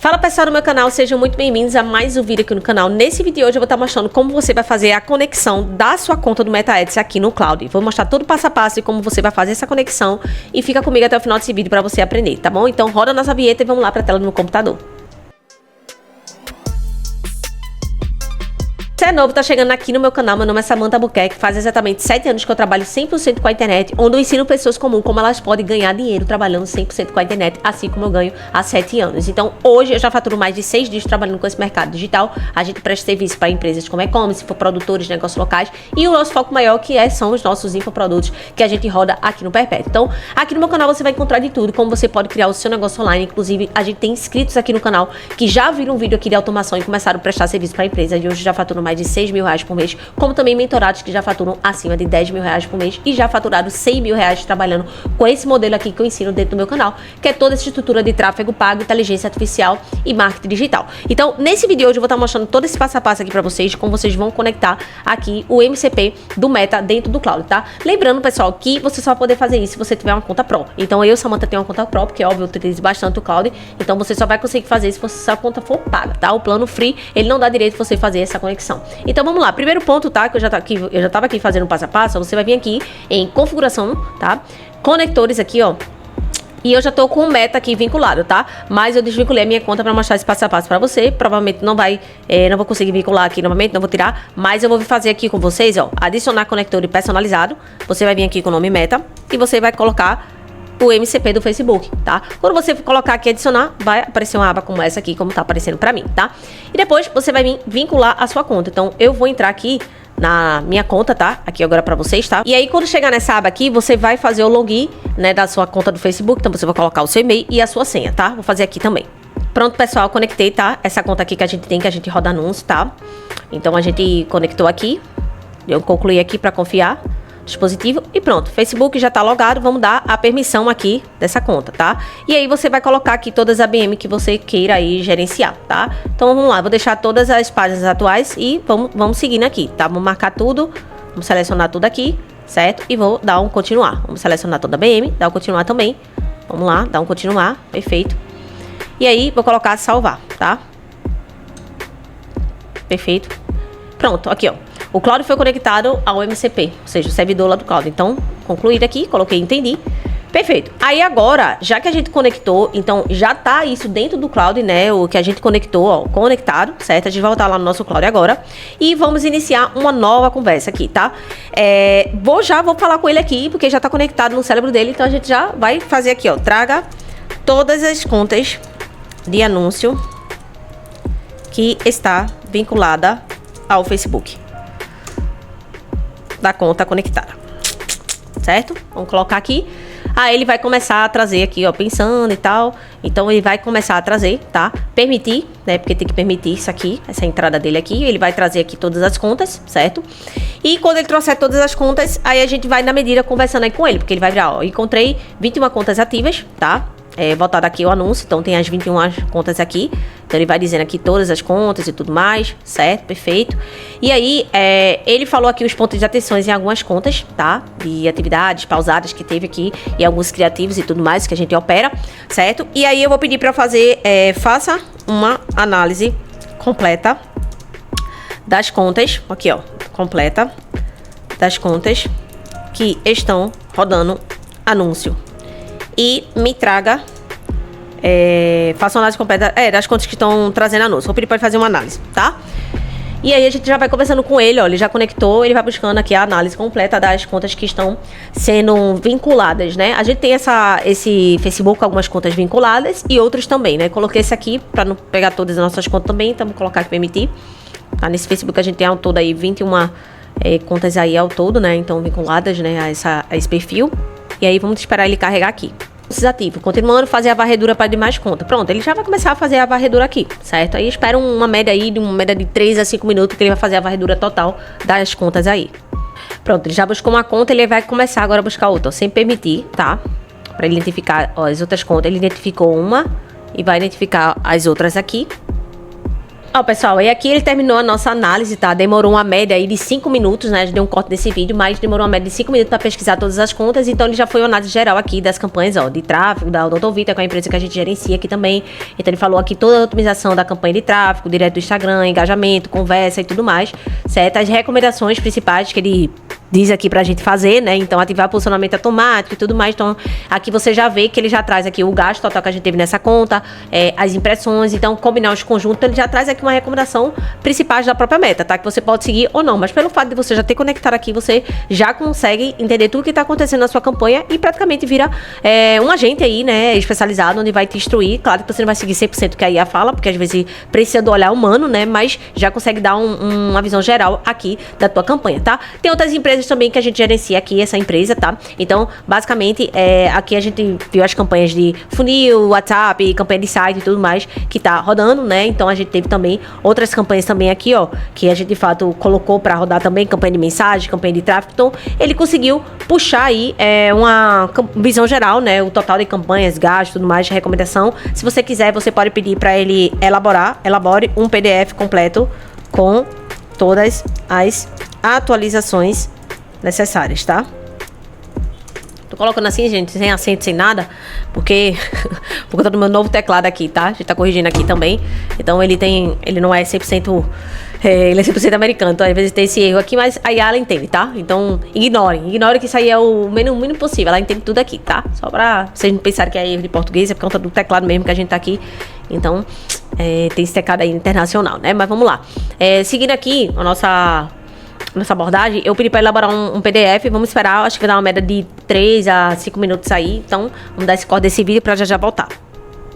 Fala pessoal do meu canal, sejam muito bem-vindos a mais um vídeo aqui no canal. Nesse vídeo de hoje eu vou estar mostrando como você vai fazer a conexão da sua conta do MetaEds aqui no Cloud. Vou mostrar todo o passo a passo de como você vai fazer essa conexão e fica comigo até o final desse vídeo para você aprender, tá bom? Então roda a nossa vinheta e vamos lá para a tela do meu computador. Se é novo, tá chegando aqui no meu canal, meu nome é Samantha Albuquerque, faz exatamente 7 anos que eu trabalho 100% com a internet, onde eu ensino pessoas comuns como elas podem ganhar dinheiro trabalhando 100% com a internet, assim como eu ganho há 7 anos. Então, hoje eu já faturo mais de 6 dias trabalhando com esse mercado digital. A gente presta serviço para empresas como e-commerce, produtores, negócios locais, e o nosso foco maior são os nossos infoprodutos que a gente roda aqui no Perpétuo. Então, aqui no meu canal você vai encontrar de tudo, como você pode criar o seu negócio online. Inclusive, a gente tem inscritos aqui no canal que já viram um vídeo aqui de automação e começaram a prestar serviço para empresas, e hoje já faturam mais de 6 mil reais por mês, como também mentorados que já faturam acima de 10 mil reais por mês e já faturaram 100 mil reais trabalhando com esse modelo aqui que eu ensino dentro do meu canal, que é toda essa estrutura de tráfego pago, inteligência artificial e marketing digital. Então, nesse vídeo de hoje eu vou estar mostrando todo esse passo a passo aqui para vocês, como vocês vão conectar aqui o MCP do Meta dentro do Cloud, tá? Lembrando, pessoal, que você só vai poder fazer isso se você tiver uma conta Pro. Então, eu, Samantha, tenho uma conta Pro, porque, óbvio, eu utilizo bastante o Cloud, então você só vai conseguir fazer isso se sua conta for paga, tá? O plano free, ele não dá direito a você fazer essa conexão. Então, vamos lá. Primeiro ponto, tá? Que eu já tava aqui fazendo passo a passo. Você vai vir aqui em configuração, tá? Conectores aqui, ó. E eu já tô com o Meta aqui vinculado, tá? Mas eu desvinculei a minha conta para mostrar esse passo a passo para você. Provavelmente não vou conseguir vincular aqui novamente, não vou tirar. Mas eu vou fazer aqui com vocês, ó. Adicionar conector personalizado. Você vai vir aqui com o nome Meta e você vai colocar o MCP do Facebook, tá? Quando você colocar aqui adicionar, vai aparecer uma aba como essa aqui, como tá aparecendo pra mim, tá? E depois você vai vir vincular a sua conta. Então, eu vou entrar aqui na minha conta, tá? Aqui agora pra vocês, tá? E aí, quando chegar nessa aba aqui, você vai fazer o login, né, da sua conta do Facebook. Então, você vai colocar o seu e-mail e a sua senha, tá? Vou fazer aqui também. Pronto, pessoal, conectei, tá? Essa conta aqui que a gente roda anúncio, tá? Então, a gente conectou aqui. Eu concluí aqui pra confiar. Dispositivo e pronto, Facebook já tá logado. Vamos dar a permissão aqui dessa conta, tá? E aí você vai colocar aqui todas as ABM que você queira aí gerenciar, tá? Então vamos lá, vou deixar todas as páginas atuais e vamos seguindo aqui, tá? Vamos marcar tudo, vamos selecionar tudo aqui, certo? E vou dar um continuar. Vamos selecionar toda a ABM, dar um continuar também. Vamos lá, dar um continuar, perfeito. E aí vou colocar salvar, tá? Perfeito. Pronto, aqui ó. O Cloud foi conectado ao MCP, ou seja, o servidor lá do Cloud. Então, concluir aqui, coloquei entendi. Perfeito. Aí agora, já que a gente conectou, então já tá isso dentro do Cloud, né? O que a gente conectou, ó, conectado, certo? A gente vai voltar lá no nosso Cloud agora e vamos iniciar uma nova conversa aqui, tá? Vou falar com ele aqui, porque já tá conectado no cérebro dele, então a gente já vai fazer aqui, ó. Traga todas as contas de anúncio que está vinculada ao Facebook da conta conectada, certo? Vamos colocar aqui. Aí ele vai começar a trazer aqui, ó, pensando e tal. Então ele vai começar a trazer, tá? Permitir, né? Porque tem que permitir isso aqui, essa entrada dele aqui. Ele vai trazer aqui todas as contas, certo? E quando ele trouxer todas as contas, aí a gente vai na medida conversando aí com ele, porque ele vai virar, ó, encontrei 21 contas ativas, tá? Voltado aqui o anúncio, então tem as 21 contas aqui. Então ele vai dizendo aqui todas as contas e tudo mais, certo? Perfeito. E aí, ele falou aqui os pontos de atenção em algumas contas, tá? De atividades pausadas que teve aqui e alguns criativos e tudo mais que a gente opera, certo? E aí eu vou pedir para fazer, faça uma análise completa das contas, aqui ó, completa das contas que estão rodando anúncio. E me traga, faça uma análise completa das contas que estão trazendo anúncio. Vou pedir para ele fazer uma análise, tá? E aí a gente já vai conversando com ele, ó, ele já conectou, ele vai buscando aqui a análise completa das contas que estão sendo vinculadas, né? A gente tem esse Facebook com algumas contas vinculadas e outras também, né? Coloquei esse aqui para não pegar todas as nossas contas também, então vou colocar aqui permitir. Tá? Nesse Facebook a gente tem ao todo aí 21 contas aí ao todo, né? Então vinculadas, né, a esse perfil. E aí vamos esperar ele carregar aqui. Ativo. Continuando, fazer a varredura para demais contas. Pronto, ele já vai começar a fazer a varredura aqui, certo? Aí espera uma média de 3 a 5 minutos que ele vai fazer a varredura total das contas aí. Pronto, ele já buscou uma conta, ele vai começar agora a buscar outra, ó, sem permitir, tá? Para ele identificar, ó, as outras contas. Ele identificou uma e vai identificar as outras aqui. Ó, pessoal, e aqui ele terminou a nossa análise, tá? Demorou uma média aí de 5 minutos, né? A gente deu um corte desse vídeo, mas demorou uma média de 5 minutos para pesquisar todas as contas. Então, ele já foi uma análise geral aqui das campanhas, ó, de tráfego, da Dr. Vita, que é a empresa que a gente gerencia aqui também. Então, ele falou aqui toda a otimização da campanha de tráfego, direto do Instagram, engajamento, conversa e tudo mais, certo? As recomendações principais que ele diz aqui pra gente fazer, né? Então, ativar posicionamento automático e tudo mais. Então, aqui você já vê que ele já traz aqui o gasto total que a gente teve nessa conta, as impressões. Então, combinar os conjuntos, ele já traz aqui uma recomendação principais da própria meta, tá? Que você pode seguir ou não. Mas pelo fato de você já ter conectado aqui, você já consegue entender tudo que tá acontecendo na sua campanha e praticamente vira um agente aí, né? Especializado, onde vai te instruir. Claro que você não vai seguir 100% o que a IA fala, porque às vezes precisa do olhar humano, né? Mas já consegue dar uma visão geral aqui da tua campanha, tá? Tem outras empresas também que a gente gerencia aqui, essa empresa, tá? Então, basicamente, aqui a gente viu as campanhas de funil, WhatsApp, campanha de site e tudo mais que tá rodando, né? Então, a gente teve também outras campanhas também aqui, ó, que a gente, de fato, colocou pra rodar também, campanha de mensagem, campanha de tráfego. Então, ele conseguiu puxar aí uma visão geral, né? O total de campanhas, gastos, tudo mais, recomendação. Se você quiser, você pode pedir pra ele elabore um PDF completo com todas as atualizações necessárias, tá? Tô colocando assim, gente, sem acento, sem nada, porque por conta do meu novo teclado aqui, tá? A gente tá corrigindo aqui também. Então ele não é 100%, ele é 100% americano, então às vezes tem esse erro aqui, mas a IA ela entende, tá? Então ignorem que isso aí é o mínimo possível, ela entende tudo aqui, tá? Só pra vocês não pensarem que é erro de português, é por conta do teclado mesmo que a gente tá aqui. Então tem esse teclado aí internacional, né? Mas vamos lá. Seguindo aqui a nossa abordagem, eu pedi para elaborar um PDF. Vamos esperar, acho que vai dar uma média de 3 a 5 minutos aí. Então, vamos dar esse corte desse vídeo para já voltar.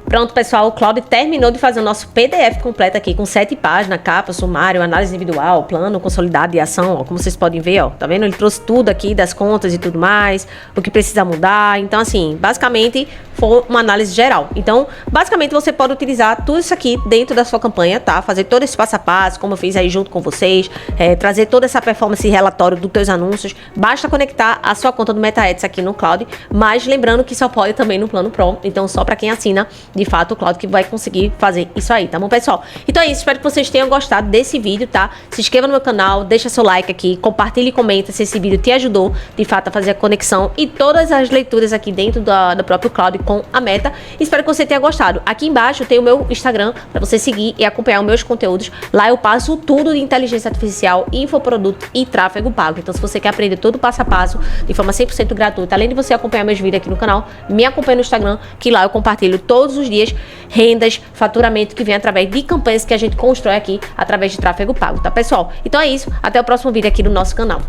Pronto, pessoal, o Claude terminou de fazer o nosso PDF completo aqui, com 7 páginas, capa, sumário, análise individual, plano consolidado de ação, ó, como vocês podem ver, ó, tá vendo? Ele trouxe tudo aqui das contas e tudo mais, o que precisa mudar. Então, assim, basicamente, foi uma análise geral. Então, basicamente, você pode utilizar tudo isso aqui dentro da sua campanha, tá? Fazer todo esse passo a passo, como eu fiz aí junto com vocês, trazer toda essa performance e relatório dos teus anúncios. Basta conectar a sua conta do MetaAds aqui no Claude, mas lembrando que só pode também no plano Pro, então só para quem assina de fato o Claude que vai conseguir fazer isso aí, tá bom, pessoal? Então é isso, espero que vocês tenham gostado desse vídeo, tá? Se inscreva no meu canal, deixa seu like aqui, compartilhe e comenta se esse vídeo te ajudou de fato a fazer a conexão e todas as leituras aqui dentro do próprio Claude com a Meta. Espero que você tenha gostado. Aqui embaixo tem o meu Instagram para você seguir e acompanhar os meus conteúdos. Lá eu passo tudo de inteligência artificial, infoproduto e tráfego pago. Então se você quer aprender todo o passo a passo de forma 100% gratuita, além de você acompanhar meus vídeos aqui no canal, me acompanha no Instagram, que lá eu compartilho todos os dias rendas, faturamento que vem através de campanhas que a gente constrói aqui através de tráfego pago, tá, pessoal? Então é isso, até o próximo vídeo aqui no nosso canal.